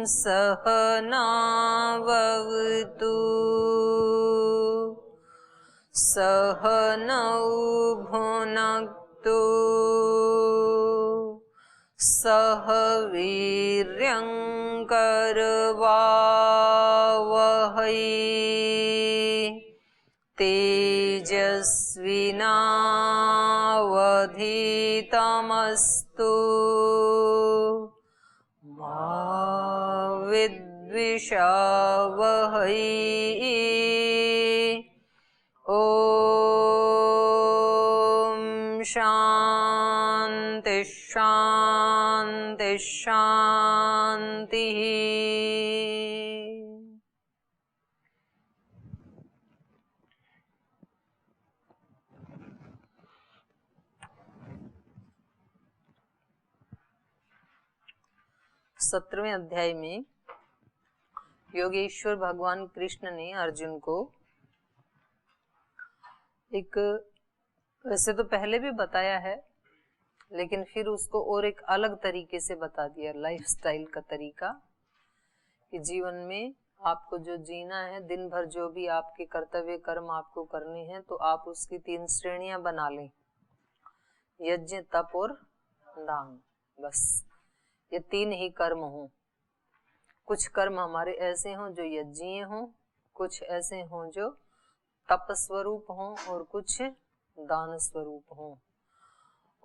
सहनावतु सहनौ भुनक्तु सह वीर्यं करवावहै तेजस्विनावधीतमस्तु मा विद्विषावहै। ॐ शान्ति शान्ति शान्तिः। सत्रहवें अध्याय में योगेश्वर भगवान कृष्ण ने अर्जुन को एक, वैसे तो पहले भी बताया है लेकिन फिर उसको और एक अलग तरीके से बता दिया, लाइफस्टाइल का तरीका, कि जीवन में आपको जो जीना है, दिन भर जो भी आपके कर्तव्य कर्म आपको करने हैं, तो आप उसकी 3 श्रेणियां बना लें, यज्ञ, तप और दान। बस ये 3 ही कर्म हों। कुछ कर्म हमारे ऐसे हों जो यज्ञीय हों, कुछ ऐसे हों जो तप स्वरूप हों और कुछ दान स्वरूप हों।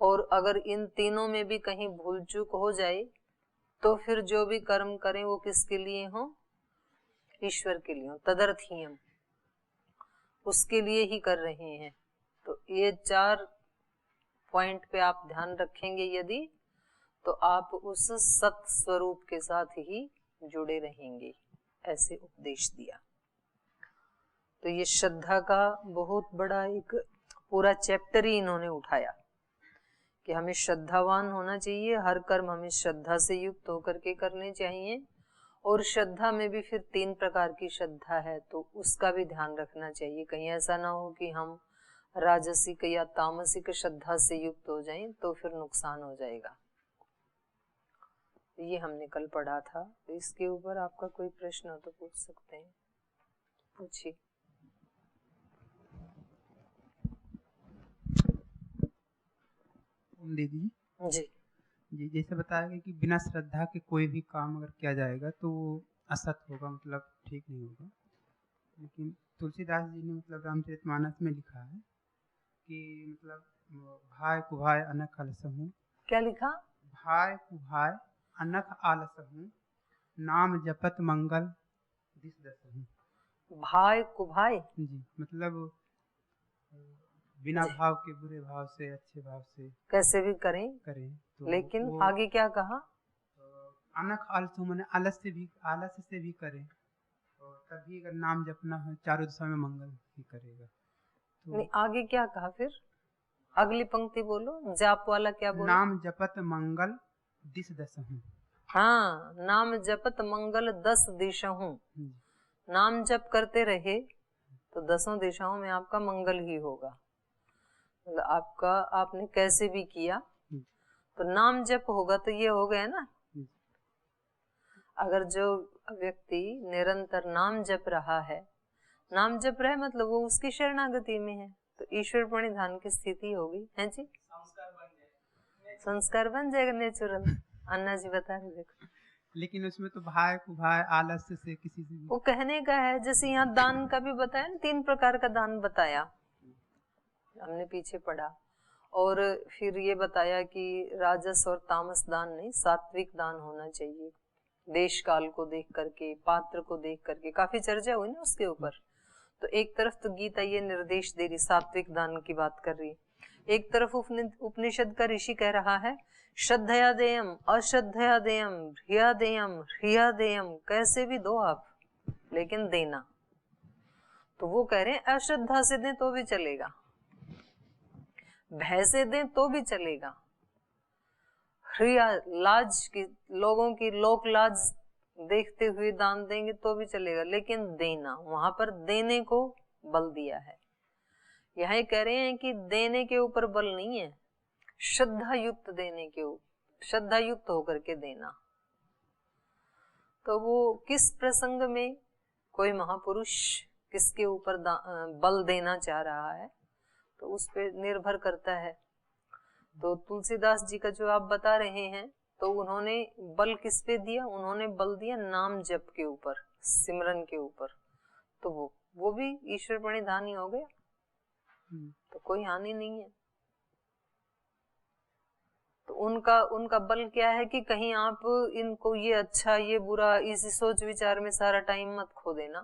और अगर इन तीनों में भी कहीं भूल चूक हो जाए तो फिर जो भी कर्म करें वो किसके लिए हो? ईश्वर के लिए हो, तदर्थीयम, उसके लिए ही कर रहे हैं। तो ये 4 पॉइंट पे आप ध्यान रखेंगे यदि, तो आप उस सत स्वरूप के साथ ही जुड़े रहेंगे, ऐसे उपदेश दिया। तो ये श्रद्धा का बहुत बड़ा एक पूरा चैप्टर ही इन्होंने उठाया कि हमें श्रद्धावान होना चाहिए, हर कर्म हमें श्रद्धा से युक्त होकर के करने चाहिए। और श्रद्धा में भी फिर 3 प्रकार की श्रद्धा है, तो उसका भी ध्यान रखना चाहिए। कहीं ऐसा ना हो कि हम राजसिक या तामसिक श्रद्धा से युक्त हो जाएं, तो फिर नुकसान हो जाएगा। ये हमने कल पढ़ा था। तो इसके ऊपर आपका कोई प्रश्न हो तो पूछ सकते हैं, पूछिए। दीदी जी जी, जैसे बताया गया कि बिना श्रद्धा के कोई भी काम अगर किया जाएगा तो वो असत होगा, मतलब ठीक नहीं होगा। लेकिन तुलसीदास जी ने मतलब रामचरितमानस में लिखा है कि मतलब भाय कुभाय अनख आलसहूँ। क्या लिखा? भाय कुभाय अनख आलसहूँ, नाम जपत मंगल दिस दसहूँ। भाई कुभाई जी, मतलब बिना भाव के, बुरे भाव से, अच्छे भाव से कैसे भी करें, तो लेकिन आगे क्या कहा? अनख आलसहूँ माने आलस से भी करें, और तभी अगर नाम जपना है चारों दिशा में मंगल ही करेगा। तो नहीं, आगे क्या कहा फिर? अगली पंक्ति बोलो, जाप वाला क्या बोलो? नाम जपत मंगल दिस दसहूँ। हाँ, नाम जपत मंगल 10 दिशाओं। नाम जप करते रहे तो 10 दिशाओं में आपका मंगल ही होगा। मतलब आपका, आपने कैसे भी किया तो नाम जप होगा, तो ये हो गया ना। अगर जो व्यक्ति निरंतर नाम जप रहा है, नाम जप रहा है मतलब वो उसकी शरणागति में है, तो ईश्वर प्रणिधान की स्थिति होगी, है जी। संस्कार बन जाएगा नेचुरल। अन्ना जी बता रहे, देखो। लेकिन उसमें तो भाई कुभाई आलस्य से किसी से वो कहने का है, जैसे यहाँ दान का भी बताया ना, 3 प्रकार का दान बताया, हमने पीछे पढ़ा। और फिर ये बताया कि राजस और तामस दान नहीं, सात्विक दान होना चाहिए, देश काल को देख करके, पात्र को देख करके। काफी चर्चा हुई ना उसके ऊपर। तो एक तरफ तो गीता ये निर्देश दे रही, सात्विक दान की बात कर रही, एक तरफ उपनिषद का ऋषि कह रहा है श्रद्धया देयम, अश्रद्धया देयम, ह्रिया देयम, ह्रिया देयम, कैसे भी दो आप, लेकिन देना। तो वो कह रहे हैं अश्रद्धा से दें तो भी चलेगा, भय से दें तो भी चलेगा, ह्रिया लाज की, लोगों की लोक लाज देखते हुए दान देंगे तो भी चलेगा, लेकिन देना, वहां पर देने को बल दिया है। यही कह रहे हैं कि देने के ऊपर बल नहीं है, श्रद्धा युक्त देने के ऊपर, श्रद्धा युक्त होकर के देना। तो वो किस प्रसंग में कोई महापुरुष किसके ऊपर बल देना चाह रहा है, तो उस पे निर्भर करता है। तो तुलसीदास जी का जो आप बता रहे हैं, तो उन्होंने बल किस पे दिया? उन्होंने बल दिया नाम जप के ऊपर, सिमरन के ऊपर। तो वो भी ईश्वर प्रणिधान ही हो गया, तो कोई हानि नहीं है। तो उनका बल क्या है कि कहीं आप इनको ये अच्छा ये बुरा इसी सोच विचार में सारा टाइम मत खो देना।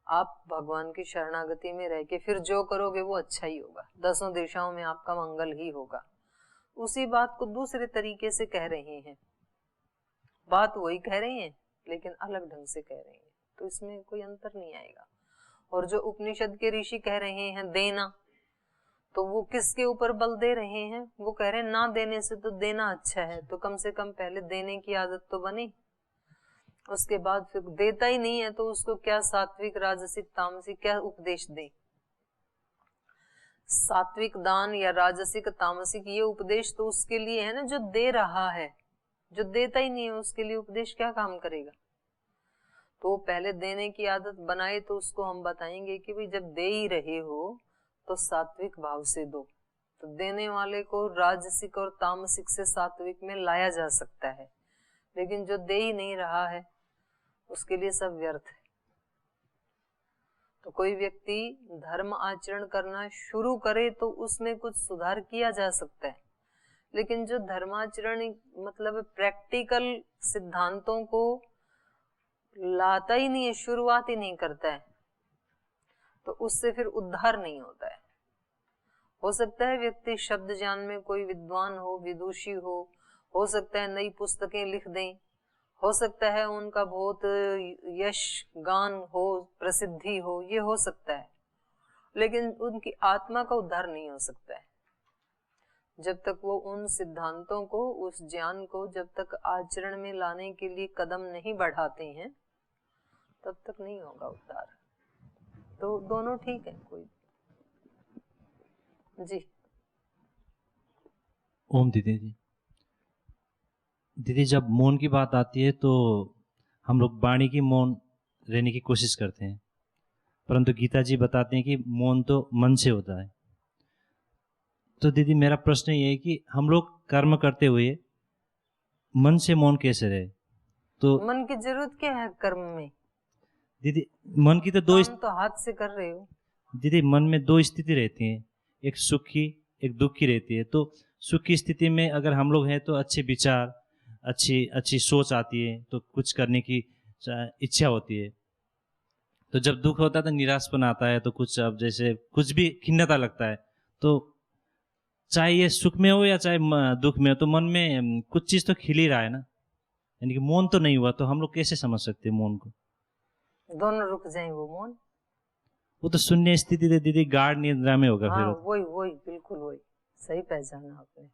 आप भगवान की शरणागति में रह के फिर जो करोगे वो अच्छा ही होगा, 10 दिशाओं में आपका मंगल ही होगा। उसी बात को दूसरे तरीके से कह रहे हैं, बात वही कह रहे हैं लेकिन अलग ढंग से कह रहे हैं, तो इसमें कोई अंतर नहीं आएगा। और जो उपनिषद के ऋषि कह रहे हैं देना, तो वो किसके ऊपर बल दे रहे हैं? वो कह रहे हैं ना देने से तो देना अच्छा है, तो कम से कम पहले देने की आदत तो बने, उसके बाद फिर देता ही नहीं है तो उसको क्या सात्विक राजसिक तामसिक क्या उपदेश दे? सात्विक दान या राजसिक तामसिक ये उपदेश तो उसके लिए है ना जो दे रहा है, जो देता ही नहीं है उसके लिए उपदेश क्या काम करेगा? तो पहले देने की आदत बनाए, तो उसको हम बताएंगे कि भाई जब दे ही रहे हो तो सात्विक भाव से दो। तो देने वाले को राजसिक और तामसिक से सात्विक में लाया जा सकता है, लेकिन जो दे ही नहीं रहा है उसके लिए सब व्यर्थ है। तो कोई व्यक्ति धर्म आचरण करना शुरू करे तो उसमें कुछ सुधार किया जा सकता है, लेकिन जो धर्माचरण मतलब प्रैक्टिकल सिद्धांतों को लाता ही नहीं है, शुरुआत ही नहीं करता है, तो उससे फिर उद्धार नहीं होता है। हो सकता है व्यक्ति शब्द ज्ञान में कोई विद्वान हो, विदुषी हो सकता है नई पुस्तकें लिख दें, हो सकता है उनका बहुत यश गान हो, प्रसिद्धि हो, ये हो सकता है, लेकिन उनकी आत्मा का उद्धार नहीं हो सकता है जब तक वो उन सिद्धांतों को, उस ज्ञान को जब तक आचरण में लाने के लिए कदम नहीं बढ़ाते हैं, तब तक नहीं होगा उद्धार। तो दोनों ठीक है। कोई जी। ओम दीदी जी, दीदी जब मौन की बात आती है तो हम लोग वाणी की मौन रहने की कोशिश करते हैं, परंतु गीता जी बताते हैं कि मौन तो मन से होता है। तो दीदी मेरा प्रश्न ये है कि हम लोग कर्म करते हुए मन से मौन कैसे रहे? तो मन की जरूरत क्या है कर्म में? दीदी मन की तो तो हाथ से कर रहे हो। दीदी मन में 2 स्थिति रहती हैं, एक सुखी एक दुखी रहती है। तो सुख की स्थिति में अगर हम लोग हैं तो अच्छे विचार, अच्छी सोच आती है, तो कुछ करने की इच्छा होती है। तो जब दुख होता है तो निराशपन आता है, तो कुछ अब जैसे कुछ भी खिन्नता लगता है। तो चाहे ये सुख में हो या चाहे दुख में हो, तो मन में कुछ चीज तो खिल ही रहा है ना, यानी कि मौन तो नहीं हुआ। तो हम लोग कैसे समझ सकते हैं मौन को? दोनों रुक जाए वो मौन, वो तो शून्य स्थिति दे दीदी, गाढ़ निद्रा में होगा। हाँ, फिर वही बिल्कुल वही सही पहचाना आपने।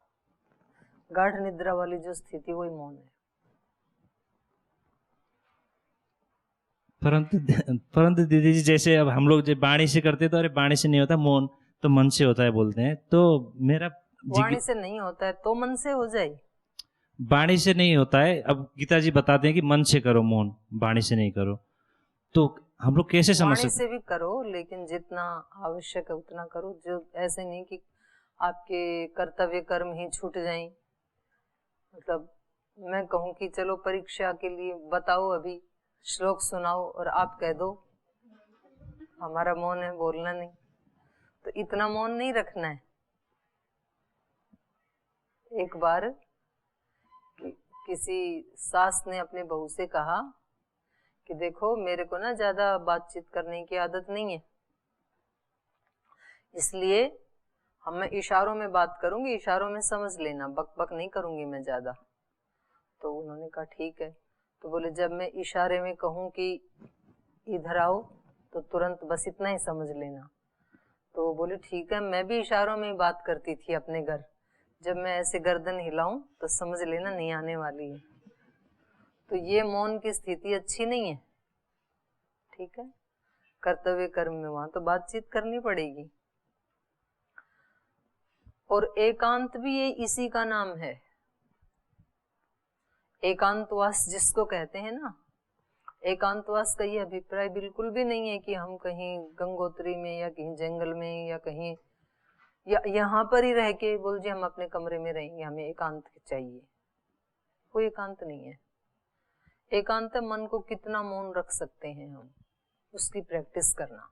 गाढ़ निद्रा वाली जो स्थिति वही मौन है। परंतु दीदी जी जैसे अब हम लोग जब वाणी से करते तो अरे वाणी से नहीं होता मौन, तो मन से होता है बोलते हैं। तो मेरा वाणी से नहीं होता है तो मन से हो जाए। वाणी से नहीं होता है, अब गीता जी बताते हैं कि मन से करो मौन, वाणी से नहीं करो। तो हम लोग कैसे समझ सकते? वाणी से भी करो, लेकिन जितना आवश्यक है उतना करो। जो ऐसे नहीं कि आपके कर्तव्य कर्म ही छूट जाएं। मतलब मैं कहूँ कि चलो परीक्षा के लिए बताओ, अभी श्लोक सुनाओ, और आप कह दो हमारा मौन है, बोलना नहीं, तो इतना मौन नहीं रखना है। एक बार किसी सास ने अपने बहू से कहा कि देखो मेरे को ना ज्यादा बातचीत करने की आदत नहीं है, इसलिए मैं इशारों में बात करूंगी, इशारों में समझ लेना, बक बक नहीं करूंगी मैं ज्यादा। तो उन्होंने कहा ठीक है। तो बोले जब मैं इशारे में कहूँ कि इधर आओ तो तुरंत बस इतना ही समझ लेना। तो वो बोले ठीक है, मैं भी इशारों में बात करती थी अपने घर, जब मैं ऐसे गर्दन हिलाऊं तो समझ लेना नहीं आने वाली है। तो ये मौन की स्थिति अच्छी नहीं है, ठीक है। कर्तव्य कर्म में वहां तो बातचीत करनी पड़ेगी। और एकांत भी ये इसी का नाम है। एकांतवास जिसको कहते हैं ना, एकांतवास का ये अभिप्राय बिल्कुल भी नहीं है कि हम कहीं गंगोत्री में या कहीं जंगल में या कहीं या यहाँ पर ही रह के बोल जी हम अपने कमरे में रहेंगे, हमें एकांत चाहिए। कोई एकांत नहीं है। एकांत मन को कितना मौन रख सकते हैं हम, उसकी प्रैक्टिस करना।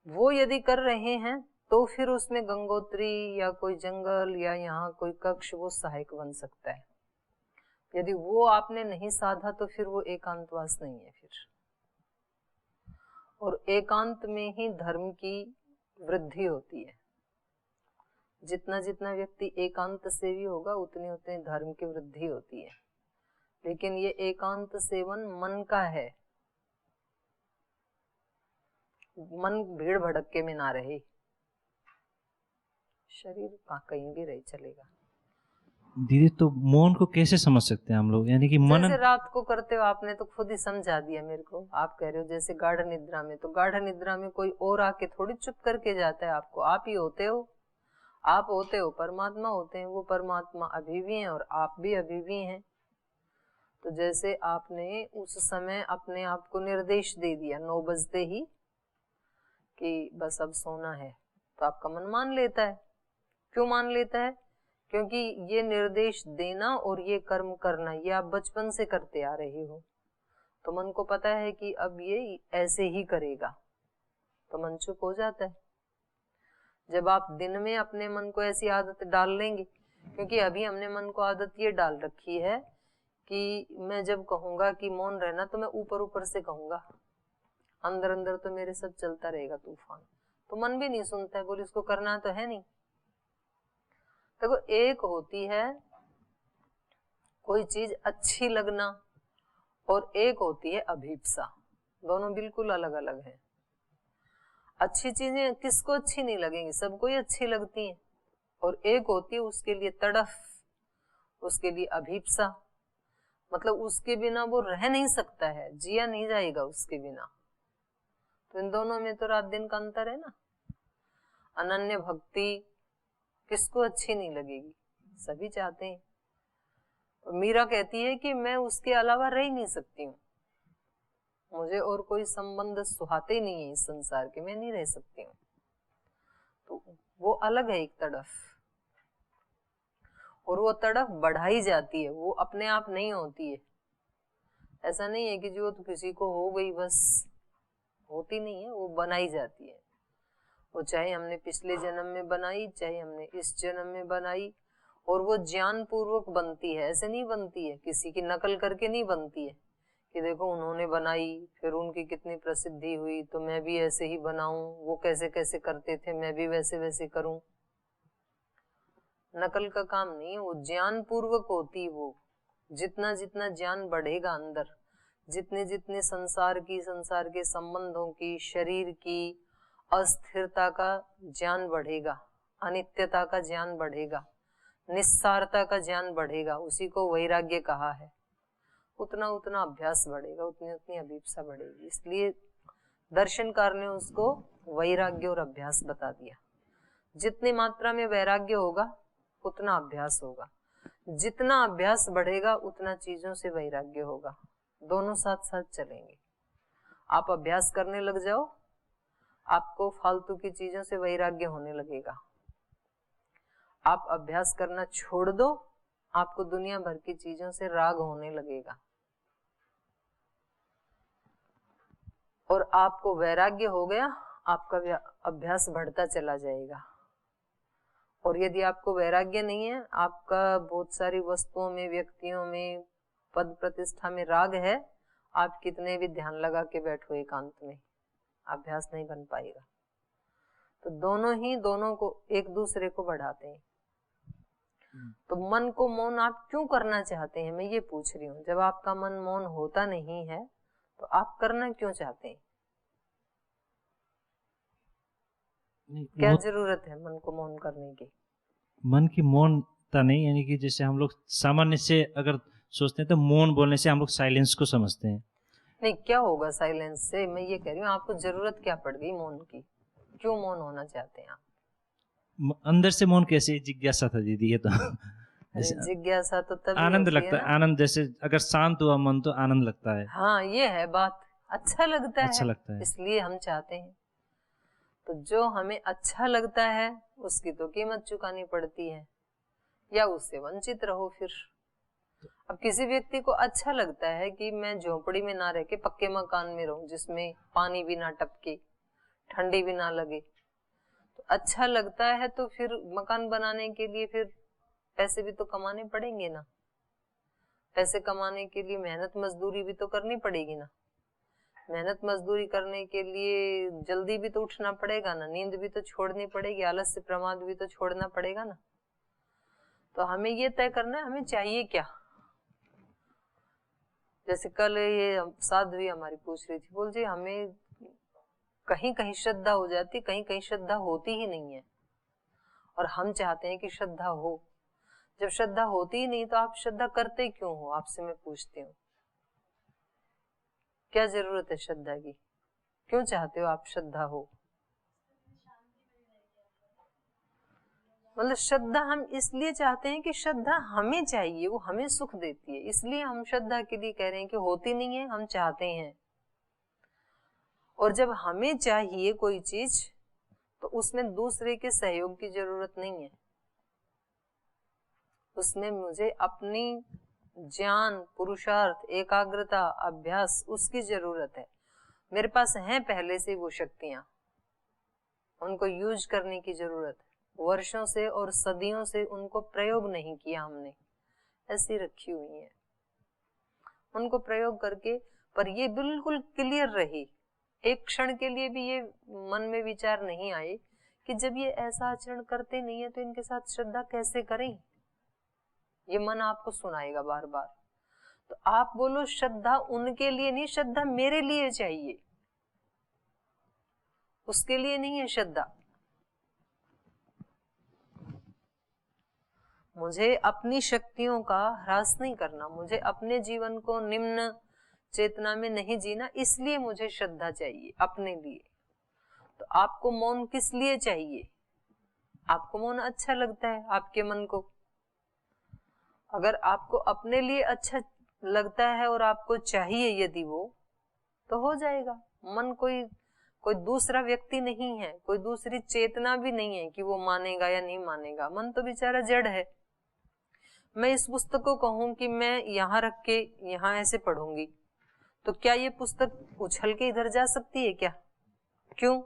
वो यदि कर रहे हैं तो फिर उसमें गंगोत्री या कोई जंगल या यहाँ कोई कक्ष वो सहायक बन सकता है। यदि वो आपने नहीं साधा तो फिर वो एकांतवास नहीं है फिर। और एकांत में ही धर्म की वृद्धि होती है। जितना जितना व्यक्ति एकांत सेवी होगा उतनी उतनी धर्म की वृद्धि होती है। लेकिन ये एकांत सेवन मन का है। मन भीड़ भड़के में ना रहे, शरीर कहीं भी रहे चलेगा। दीदी तो मौन को कैसे समझ सकते हैं हम लोग, यानी कि मन जैसे रात को करते हो, आपने तो खुद ही समझा दिया मेरे को। आप कह रहे हो जैसे गाढ़ निद्रा में, तो गाढ़ निद्रा में कोई और आके थोड़ी चुप करके जाता है आपको, आप ही होते हो। आप होते हो, परमात्मा होते हैं। वो परमात्मा अभी भी हैं और आप भी अभी भी हैं। तो जैसे आपने उस समय अपने आप को निर्देश दे दिया 9 बजते ही कि बस अब सोना है, तो आपका मन मान लेता है। क्यों मान लेता है? क्योंकि ये निर्देश देना और ये कर्म करना ये आप बचपन से करते आ रहे हो। तो मन को पता है कि अब ये ऐसे ही करेगा, तो मन चुप हो जाता है। जब आप दिन में अपने मन को ऐसी आदत डाल लेंगे, क्योंकि अभी हमने मन को आदत ये डाल रखी है कि मैं जब कहूंगा कि मौन रहना तो मैं ऊपर ऊपर से कहूंगा, अंदर अंदर तो मेरे सब चलता रहेगा तूफान। तो मन भी नहीं सुनता है, बोले इसको करना तो है नहीं। देखो, एक होती है कोई चीज अच्छी लगना और एक होती है अभीप्सा। दोनों बिल्कुल अलग अलग हैं। अच्छी चीजें किसको अच्छी नहीं लगेंगी, सबको ही अच्छी लगती हैं। और एक होती है उसके लिए तड़फ, उसके लिए अभीप्सा, मतलब उसके बिना वो रह नहीं सकता है, जिया नहीं जाएगा उसके बिना। तो इन दोनों में तो रात दिन का अंतर है ना। अनन्य भक्ति किसको अच्छी नहीं लगेगी, सभी चाहते हैं। और मीरा कहती है कि मैं उसके अलावा रह ही नहीं सकती हूँ, मुझे और कोई संबंध सुहाते नहीं है इस संसार के, मैं नहीं रह सकती हूँ। तो वो अलग है एक तड़फ, और वो तड़फ बढ़ाई जाती है, वो अपने आप नहीं होती है। ऐसा नहीं है कि जो तो किसी को हो गई बस, होती नहीं है, वो बनाई जाती है। वो चाहे हमने पिछले जन्म में बनाई, चाहे हमने इस जन्म में बनाई, और वो ज्ञान पूर्वक बनती है। ऐसे नहीं बनती है, किसी की नकल करके नहीं बनती है कि देखो उन्होंने बनाई फिर उनकी कितनी प्रसिद्धि हुई तो मैं भी ऐसे ही बनाऊं, वो कैसे कैसे करते थे मैं भी वैसे वैसे करूं। नकल का काम नहीं, वो ज्ञान पूर्वक होती। वो जितना जितना ज्ञान बढ़ेगा अंदर, जितने जितने संसार के संबंधों की, शरीर की अस्थिरता का ज्ञान बढ़ेगा, अनित्यता का ज्ञान बढ़ेगा, निस्सारता का ज्ञान बढ़ेगा, उसी को वैराग्य कहा है। उतना उतना अभ्यास बढ़ेगा, उतनी उतनी अभीप्सा बढ़ेगी। इसलिए दर्शनकार ने उसको वैराग्य और अभ्यास बता दिया। जितनी मात्रा में वैराग्य होगा उतना अभ्यास होगा, जितना अभ्यास बढ़ेगा उतना चीजों से वैराग्य होगा। दोनों साथ साथ चलेंगे। आप अभ्यास करने लग जाओ, आपको फालतू की चीजों से वैराग्य होने लगेगा। आप अभ्यास करना छोड़ दो, आपको दुनिया भर की चीजों से राग होने लगेगा। और आपको वैराग्य हो गया, आपका अभ्यास बढ़ता चला जाएगा। और यदि आपको वैराग्य नहीं है, आपका बहुत सारी वस्तुओं में, व्यक्तियों में, पद प्रतिष्ठा में राग है, आप कितने भी ध्यान लगा के बैठो एकांत में, अभ्यास नहीं बन पाएगा। तो दोनों ही दोनों को एक दूसरे को बढ़ाते हैं। तो मन को मौन आप क्यों करना चाहते हैं, मैं ये पूछ रही हूँ। जब आपका मन मौन होता नहीं है तो आप करना क्यों चाहते हैं? क्या जरूरत है मन को मौन करने की? मन की मौनता नहीं, यानी कि जैसे हम लोग सामान्य से अगर सोचते हैं तो मौन बोलने से हम लोग साइलेंस को समझते हैं। नहीं, क्या होगा साइलेंस से? मैं ये कह रही हूँ आपको जरूरत क्या पड़ गई मौन की, क्यों मौन होना चाहते हैं आप? अंदर से मौन कैसे, जिज्ञासा था दीदी ये तो जैसे जिज्ञासा तो तभी आनंद होती है लगता है, ना। आनंद, जैसे अगर शांत हुआ मन तो आनंद लगता है, हाँ, ये है बात, अच्छा लगता अच्छा है, लगता है। इसलिए हम चाहते हैं। तो जो हमें अच्छा लगता है उसकी तो कीमत चुकानी पड़ती है, या उससे वंचित रहो फिर। अब किसी व्यक्ति को अच्छा लगता है कि मैं झोपड़ी में ना रह के पक्के मकान में रहूं, जिसमें पानी भी ना टपके, ठंडी भी ना लगे, तो अच्छा लगता है तो फिर मकान बनाने के लिए फिर पैसे भी तो कमाने पड़ेंगे ना। पैसे कमाने के लिए मेहनत मजदूरी भी तो करनी पड़ेगी ना। मेहनत मजदूरी करने के लिए जल्दी भी तो उठना पड़ेगा ना, नींद भी तो छोड़नी पड़ेगी, आलस्य प्रमाद भी तो छोड़ना पड़ेगा ना। तो हमें ये तय करना है हमें चाहिए क्या। जैसे कल ये साध्वी हमारी पूछ रही थी, बोल जी हमें कहीं कहीं श्रद्धा हो जाती, कहीं कहीं श्रद्धा होती ही नहीं है, और हम चाहते हैं कि श्रद्धा हो। जब श्रद्धा होती ही नहीं तो आप श्रद्धा करते क्यों हो, आपसे मैं पूछती हूँ। क्या जरूरत है श्रद्धा की, क्यों चाहते हो आप श्रद्धा हो? मतलब श्रद्धा हम इसलिए चाहते हैं कि श्रद्धा हमें चाहिए, वो हमें सुख देती है, इसलिए हम श्रद्धा के लिए कह रहे हैं कि होती नहीं है, हम चाहते हैं। और जब हमें चाहिए कोई चीज तो उसमें दूसरे के सहयोग की जरूरत नहीं है, उसमें मुझे अपनी ज्ञान, पुरुषार्थ, एकाग्रता, अभ्यास, उसकी जरूरत है। मेरे पास हैं पहले से वो शक्तियां, उनको यूज करने की जरूरत है। वर्षों से और सदियों से उनको प्रयोग नहीं किया हमने, ऐसी रखी हुई है। उनको प्रयोग करके, पर ये बिल्कुल क्लियर रही, एक क्षण के लिए भी ये मन में विचार नहीं आए कि जब ये ऐसा आचरण करते नहीं है तो इनके साथ श्रद्धा कैसे करें। ये मन आपको सुनाएगा बार बार। तो आप बोलो श्रद्धा उनके लिए नहीं, श्रद्धा मेरे लिए चाहिए, उसके लिए नहीं है श्रद्धा। मुझे अपनी शक्तियों का ह्रास नहीं करना, मुझे अपने जीवन को निम्न चेतना में नहीं जीना, इसलिए मुझे श्रद्धा चाहिए अपने लिए। तो आपको मौन किस लिए चाहिए? आपको मौन अच्छा लगता है आपके मन को। अगर आपको अपने लिए अच्छा लगता है और आपको चाहिए यदि वो, तो हो जाएगा। मन कोई दूसरा व्यक्ति नहीं है, कोई दूसरी चेतना भी नहीं है कि वो मानेगा या नहीं मानेगा। मन तो बेचारा जड़ है। मैं इस पुस्तक को कहूं कि मैं यहाँ रख के यहाँ ऐसे पढ़ूंगी, तो क्या ये पुस्तक उछल के इधर जा सकती है क्या? क्यों?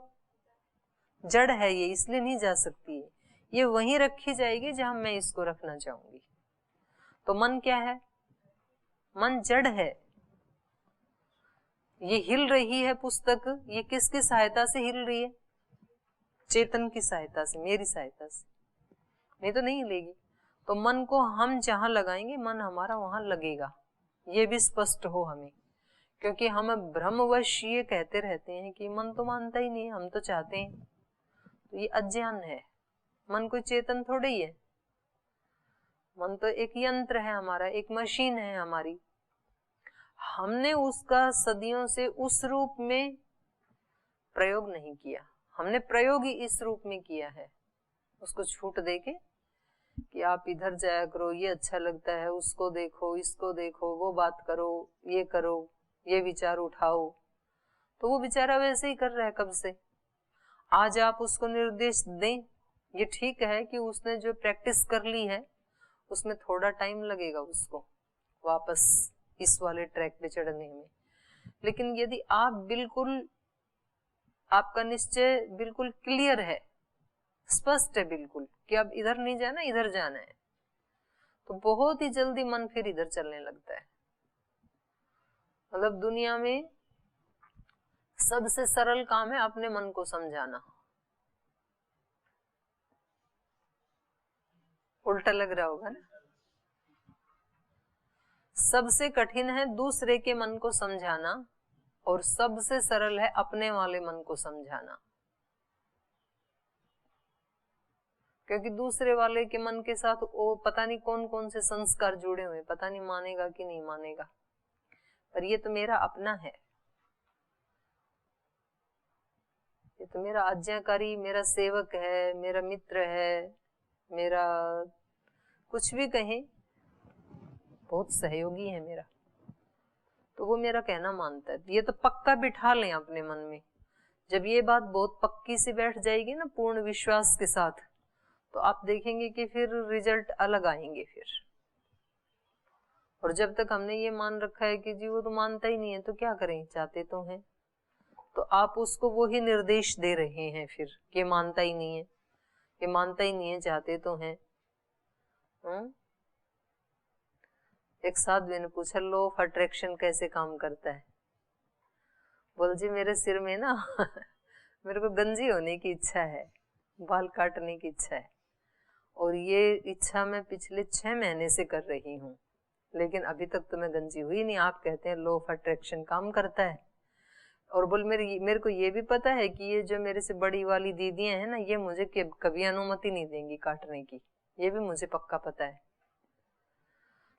जड़ है ये, इसलिए नहीं जा सकती है। ये वहीं रखी जाएगी जहां मैं इसको रखना चाहूंगी। तो मन क्या है? मन जड़ है। ये हिल रही है पुस्तक, ये किसकी सहायता से हिल रही है? चेतन की सहायता से, मेरी सहायता से, नहीं तो नहीं हिलेगी। तो मन को हम जहां लगाएंगे मन हमारा वहां लगेगा, ये भी स्पष्ट हो हमें। क्योंकि हम भ्रमवश ये कहते रहते हैं कि मन तो मानता ही नहीं, हम तो चाहते हैं, तो ये अज्ञान है। मन कोई चेतन थोड़ी ही है। मन तो एक यंत्र है हमारा, एक मशीन है हमारी। हमने उसका सदियों से उस रूप में प्रयोग नहीं किया, हमने प्रयोग ही इस रूप में किया है, उसको छूट देके कि आप इधर जाया करो, ये अच्छा लगता है, उसको देखो, इसको देखो, वो बात करो, ये विचार उठाओ। तो वो बेचारा वैसे ही कर रहा है कब से। आज आप उसको निर्देश दें, ये ठीक है कि उसने जो प्रैक्टिस कर ली है उसमें थोड़ा टाइम लगेगा उसको वापस इस वाले ट्रैक पे चढ़ने में। लेकिन यदि आप बिल्कुल, आपका निश्चय बिल्कुल क्लियर है, स्पष्ट है बिल्कुल कि अब इधर नहीं जाना, इधर जाना है, तो बहुत ही जल्दी मन फिर इधर चलने लगता है। मतलब दुनिया में सबसे सरल काम है अपने मन को समझाना। उल्टा लग रहा होगा ना। सबसे कठिन है दूसरे के मन को समझाना, और सबसे सरल है अपने वाले मन को समझाना। क्योंकि दूसरे वाले के मन के साथ वो पता नहीं कौन कौन से संस्कार जुड़े हुए, पता नहीं मानेगा कि नहीं मानेगा, पर ये तो मेरा अपना है, ये तो मेरा आज्ञाकारी, मेरा सेवक है, मेरा मित्र है, मेरा कुछ भी कहें, बहुत सहयोगी है मेरा, तो वो मेरा कहना मानता है। ये तो पक्का बिठा लें अपने मन में। जब ये बात बहुत पक्की से बैठ जाएगी ना पूर्ण विश्वास के साथ, तो आप देखेंगे कि फिर रिजल्ट अलग आएंगे फिर। और जब तक हमने ये मान रखा है कि जी वो तो मानता ही नहीं है, तो क्या करें, चाहते तो हैं, तो आप उसको वो ही निर्देश दे रहे हैं फिर कि मानता ही नहीं है, ये मानता ही नहीं है, चाहते तो हैं। एक साधु ने पूछा लॉ ऑफ अट्रैक्शन कैसे काम करता है। बोल जी मेरे सिर में ना मेरे को गंजी होने की इच्छा है, बाल काटने की इच्छा है, और ये इच्छा मैं पिछले 6 महीने से कर रही हूँ, लेकिन अभी तक तो मैं गंजी हुई नहीं। आप कहते हैं लॉ ऑफ अट्रैक्शन काम करता है। और बोल मेरे को ये भी पता है कि ये जो मेरे से बड़ी वाली दीदियां हैं ना, ये मुझे कभी अनुमति नहीं देंगी काटने की, ये भी मुझे पक्का पता है।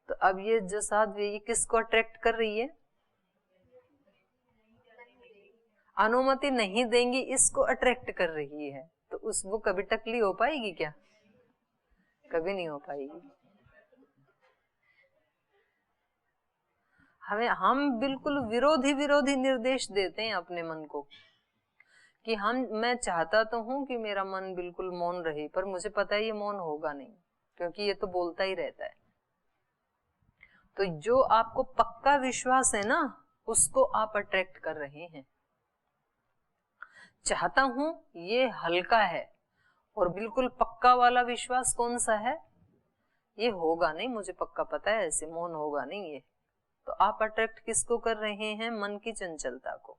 तो अब ये जो साधु ये किसको अट्रैक्ट कर रही है? अनुमति नहीं देंगी इसको अट्रैक्ट कर रही है। तो वो कभी टकली हो पाएगी क्या? कभी नहीं हो पाएगी। हम बिल्कुल विरोधी निर्देश देते हैं अपने मन को कि मैं चाहता तो हूं कि मेरा मन बिल्कुल मौन रहे, पर मुझे पता है ये मौन होगा नहीं, क्योंकि ये तो बोलता ही रहता है। तो जो आपको पक्का विश्वास है ना, उसको आप अट्रैक्ट कर रहे हैं। चाहता हूं ये हल्का है, और बिल्कुल पक्का वाला विश्वास कौन सा है? ये होगा नहीं, मुझे पक्का पता है, ऐसे मौन होगा नहीं ये। तो आप अट्रैक्ट किसको कर रहे हैं? मन की चंचलता को,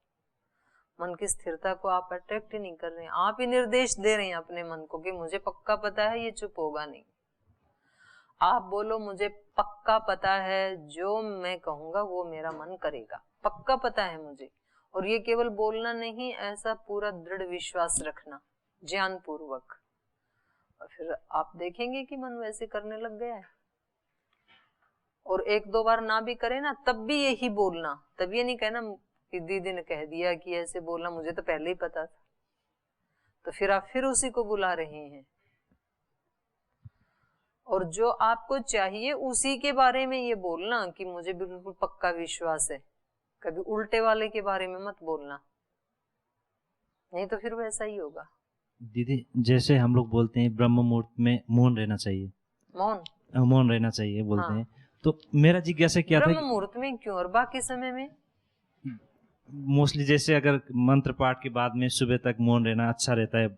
मन की स्थिरता को आप अट्रैक्ट ही नहीं कर रहे हैं। आप ही निर्देश दे रहे हैं अपने मन को कि मुझे पक्का पता है ये चुप होगा नहीं। आप बोलो मुझे पक्का पता है जो मैं कहूंगा वो मेरा मन करेगा, पक्का पता है मुझे। और ये केवल बोलना नहीं, ऐसा पूरा दृढ़ विश्वास रखना ज्ञान पूर्वक, और फिर आप देखेंगे कि मन वैसे करने लग गया है। और 1-2 बार ना भी करे ना, तब भी यही बोलना, तब ये नहीं कहना कि दीदी ने कह दिया कि ऐसे बोलना, मुझे तो पहले ही पता था। तो फिर आप फिर उसी को बुला रहे हैं, और जो आपको चाहिए उसी के बारे में ये बोलना कि मुझे बिल्कुल पक्का विश्वास है। कभी उल्टे वाले के बारे में मत बोलना, नहीं तो फिर वैसा ही होगा। दीदी जैसे हम लोग बोलते हैं ब्रह्म मुहूर्त में मौन रहना चाहिए, मौन रहना चाहिए बोलते हाँ। हैं, तो मेरा जिज्ञासा क्या था, ब्रह्म मुहूर्त में क्यों और बाकी समय में? मोस्टली जैसे अगर मंत्र पाठ के बाद में सुबह तक मौन रहना अच्छा रहता है,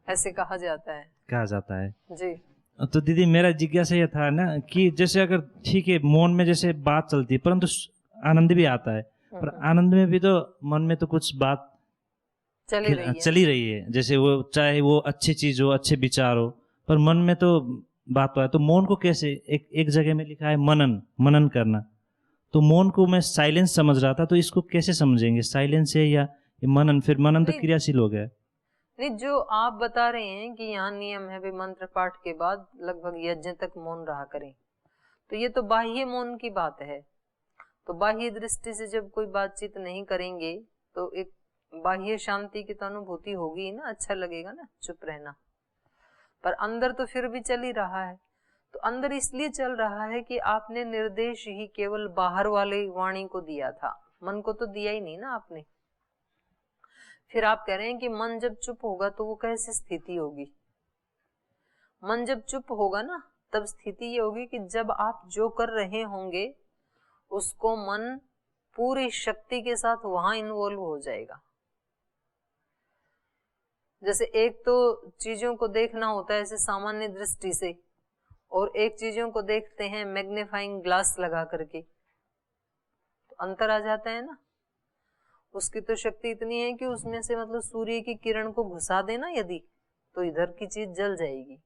ऐसे कहा जाता है जी। तो दीदी मेरा जिज्ञासा यह था ना कि जैसे अगर ठीक है मौन में जैसे बात चलती है, परंतु आनंद भी आता है, पर आनंद में भी तो मन में तो कुछ बात चली रही है, जैसे वो चाहे वो अच्छी चीज हो, अच्छे विचार हो, पर मन में तो बात तो है। तो मौन को कैसे, एक जगह में लिखा है मनन करना, तो मौन को मैं साइलेंस समझ रहा था, तो इसको कैसे समझेंगे, साइलेंस है या मनन? फिर मनन तो क्रियाशील हो गया। नहीं, जो आप बता रहे हैं कि यहाँ नियम है भी मंत्र पाठ के बाद लगभग यज्ञ तक मौन रहा करें, तो ये तो बाह्य मौन की बात है। तो बाह्य दृष्टि से जब कोई बातचीत नहीं करेंगे तो एक बाह्य शांति की तो अनुभूति होगी ना, अच्छा लगेगा ना चुप रहना, पर अंदर तो फिर भी चल ही रहा है। तो अंदर इसलिए चल रहा है कि आपने निर्देश ही केवल बाहर वाले वाणी को दिया था, मन को तो दिया ही नहीं ना आपने। फिर आप कह रहे हैं कि मन जब चुप होगा तो वो कैसी स्थिति होगी? मन जब चुप होगा ना, तब स्थिति ये होगी कि जब आप जो कर रहे होंगे उसको मन पूरी शक्ति के साथ वहां इन्वॉल्व हो जाएगा। जैसे एक तो चीजों को देखना होता है ऐसे सामान्य दृष्टि से, और एक चीजों को देखते हैं मैग्नीफाइंग ग्लास लगा करके, तो अंतर आ जाता है ना। उसकी तो शक्ति इतनी है कि उसमें से मतलब सूर्य की किरण को घुसा देना यदि, तो इधर की चीज जल जाएगी,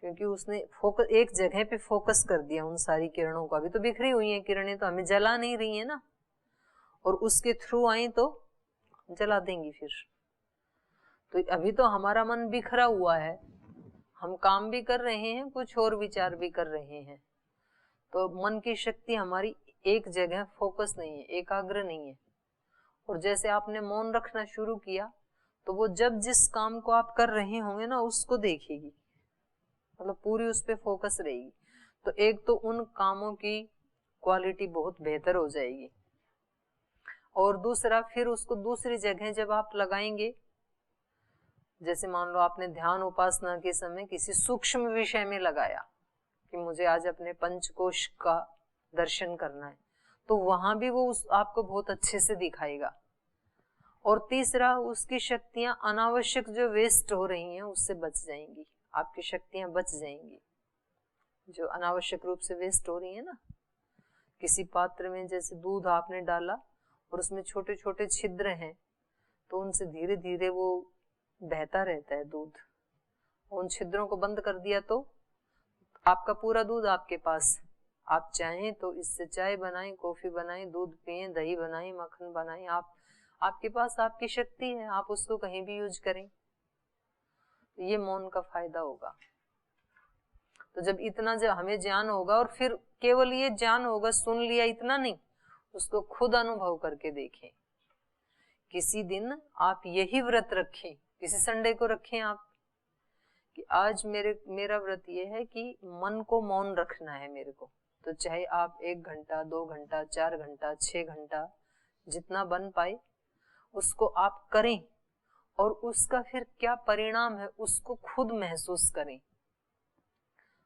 क्योंकि उसने फोकस एक जगह पे फोकस कर दिया उन सारी किरणों को। अभी तो बिखरी हुई हैं किरणें, तो हमें जला नहीं रही है ना, और उसके थ्रू आई तो जला देंगी फिर। तो अभी तो हमारा मन बिखरा हुआ है, हम काम भी कर रहे हैं, कुछ और विचार भी कर रहे हैं, तो मन की शक्ति हमारी एक जगह फोकस नहीं है, एकाग्र नहीं है। और जैसे आपने मौन रखना शुरू किया, तो वो जब जिस काम को आप कर रहे होंगे ना उसको देखेगी, मतलब पूरी उस पे फोकस रहेगी। तो एक तो उन कामों की क्वालिटी बहुत बेहतर हो जाएगी, और दूसरा फिर उसको दूसरी जगह जब आप लगाएंगे, जैसे मान लो आपने ध्यान उपासना के समय किसी सूक्ष्म विषय में लगाया कि मुझे आज अपने पंचकोश का दर्शन करना है, तो वहां भी वो आपको बहुत अच्छे से दिखाएगा। और तीसरा, उसकी शक्तियां अनावश्यक जो वेस्ट हो रही हैं उससे बच जाएंगी, आपकी शक्तियां बच जाएंगी जो अनावश्यक रूप से वेस्ट हो रही है ना। किसी पात्र में जैसे दूध आपने डाला और उसमें छोटे छोटे छिद्र हैं, तो उनसे धीरे धीरे वो बहता रहता है दूध। उन छिद्रों को बंद कर दिया तो आपका पूरा दूध आपके पास, आप चाहें तो इससे चाय बनाएं, कॉफी बनाएं, दूध पिएं, दही बनाएं, मक्खन बनाएं, आपके पास आपकी शक्ति है, आप उसको कहीं भी यूज करें। ये मौन का फायदा होगा। तो जब इतना जब हमें ज्ञान होगा, और फिर केवल ये ज्ञान होगा, सुन लिया इतना नहीं, उसको खुद अनुभव करके देखें। किसी दिन आप यही व्रत रखें, किसी संडे को रखें आप कि आज मेरा व्रत ये है कि मन को मौन रखना है मेरे को। तो चाहे आप 1 घंटा, 2 घंटा, 4 घंटा, 6 घंटा, जितना बन पाए उसको आप करें, और उसका फिर क्या परिणाम है उसको खुद महसूस करें।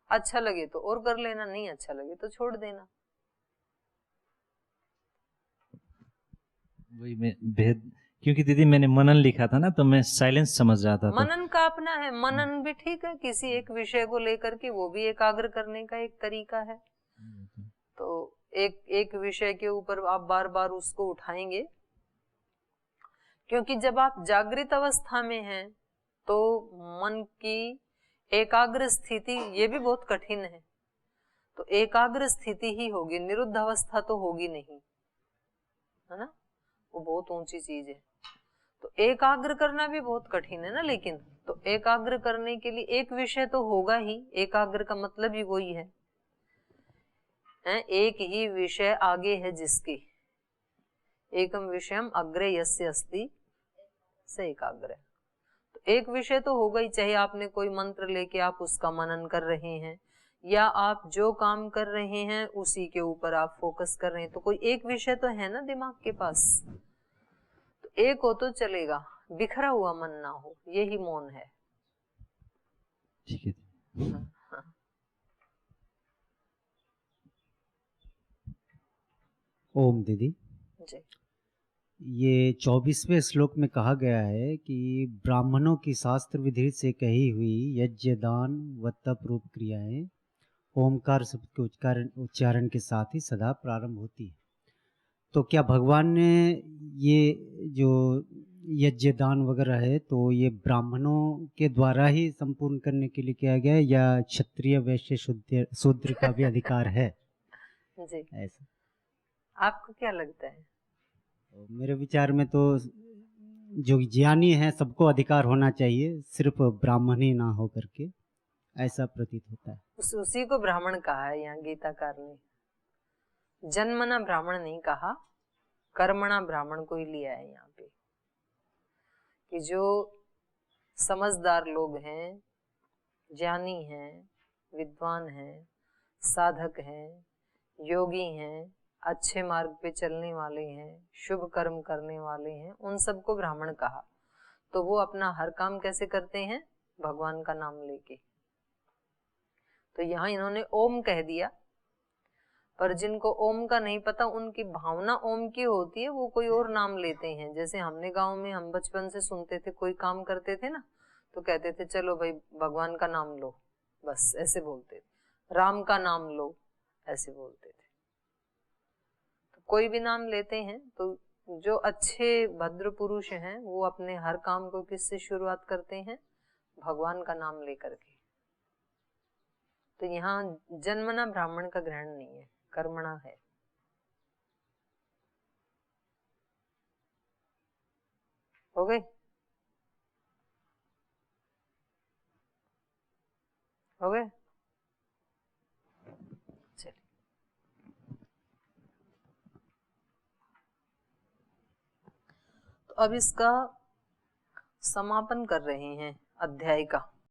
अच्छा लगे तो और कर लेना, नहीं अच्छा लगे तो छोड़ देना। वही मैं भेद, क्योंकि दीदी मैंने मनन लिखा था ना, तो मैं साइलेंस समझ रहा था। मनन का अपना है, मनन भी ठीक है, किसी एक विषय को लेकर के वो भी एकाग्र करने का एक तरीका है। तो एक विषय के ऊपर आप बार बार उसको उठाएंगे, क्योंकि जब आप जागृत अवस्था में हैं तो मन की एकाग्र स्थिति ये भी बहुत कठिन है, तो एकाग्र स्थिति ही होगी, निरुद्ध अवस्था तो होगी नहीं, है ना, वो बहुत ऊंची चीज है। तो एकाग्र करना भी बहुत कठिन है ना, लेकिन तो एकाग्र करने के लिए एक विषय तो होगा ही, एकाग्र का मतलब ही वही है, एक ही विषय आगे है जिसके, एकम विषयम अग्रे यस्य अस्ति स एकाग्र। तो एक विषय तो होगा ही, चाहे आपने कोई मंत्र लेके आप उसका मनन कर रहे हैं, या आप जो काम कर रहे हैं उसी के ऊपर आप फोकस कर रहे हैं, तो कोई एक विषय तो है ना दिमाग के पास। तो एक हो तो चलेगा, बिखरा हुआ मन ना हो, यही मौन है। ठीक है। ओम दीदी जी। ये 24वें श्लोक में कहा गया है कि ब्राह्मणों की शास्त्र विधि से कही हुई यज्ञ, दान व तप रूप क्रियाएं ओमकार शब्द के उच्चारण के साथ ही सदा प्रारंभ होती है। तो क्या भगवान ने ये जो यज्ञ, दान वगैरह है तो ये ब्राह्मणों के द्वारा ही संपूर्ण करने के लिए किया गया है, या क्षत्रिय, वैश्य, शूद्र का भी अधिकार है? जी, ऐसा आपको क्या लगता है? तो मेरे विचार में तो जो ज्ञानी है सबको अधिकार होना चाहिए, सिर्फ ब्राह्मण ही ना हो करके, ऐसा प्रतीत होता है। उसी को ब्राह्मण कहा है यहाँ गीताकार ने। जन्मना ब्राह्मण नहीं कहा, कर्मणा ब्राह्मण को ही लिया है यहाँ पे, कि जो समझदार लोग हैं, ज्ञानी हैं, विद्वान हैं, साधक हैं, योगी हैं, अच्छे मार्ग पे चलने वाले हैं, शुभ कर्म करने वाले हैं, उन सबको ब्राह्मण कहा। तो वो अपना हर काम कैसे करते हैं? भगवान का नाम लेके। तो यहाँ इन्होंने ओम कह दिया, पर जिनको ओम का नहीं पता, उनकी भावना ओम की होती है, वो कोई और नाम लेते हैं। जैसे हमने गांव में हम बचपन से सुनते थे, कोई काम करते थे ना तो कहते थे चलो भाई भगवान का नाम लो, बस ऐसे बोलते थे। राम का नाम लो, ऐसे बोलते थे। तो कोई भी नाम लेते हैं। तो जो अच्छे भद्र पुरुष हैं वो अपने हर काम को किससे शुरुआत करते हैं? भगवान का नाम लेकर के। तो यहाँ जन्मना ब्राह्मण का ग्रहण नहीं है, कर्मणा है। हो गई? हो गए? चलिए, तो अब इसका समापन कर रहे हैं अध्याय का।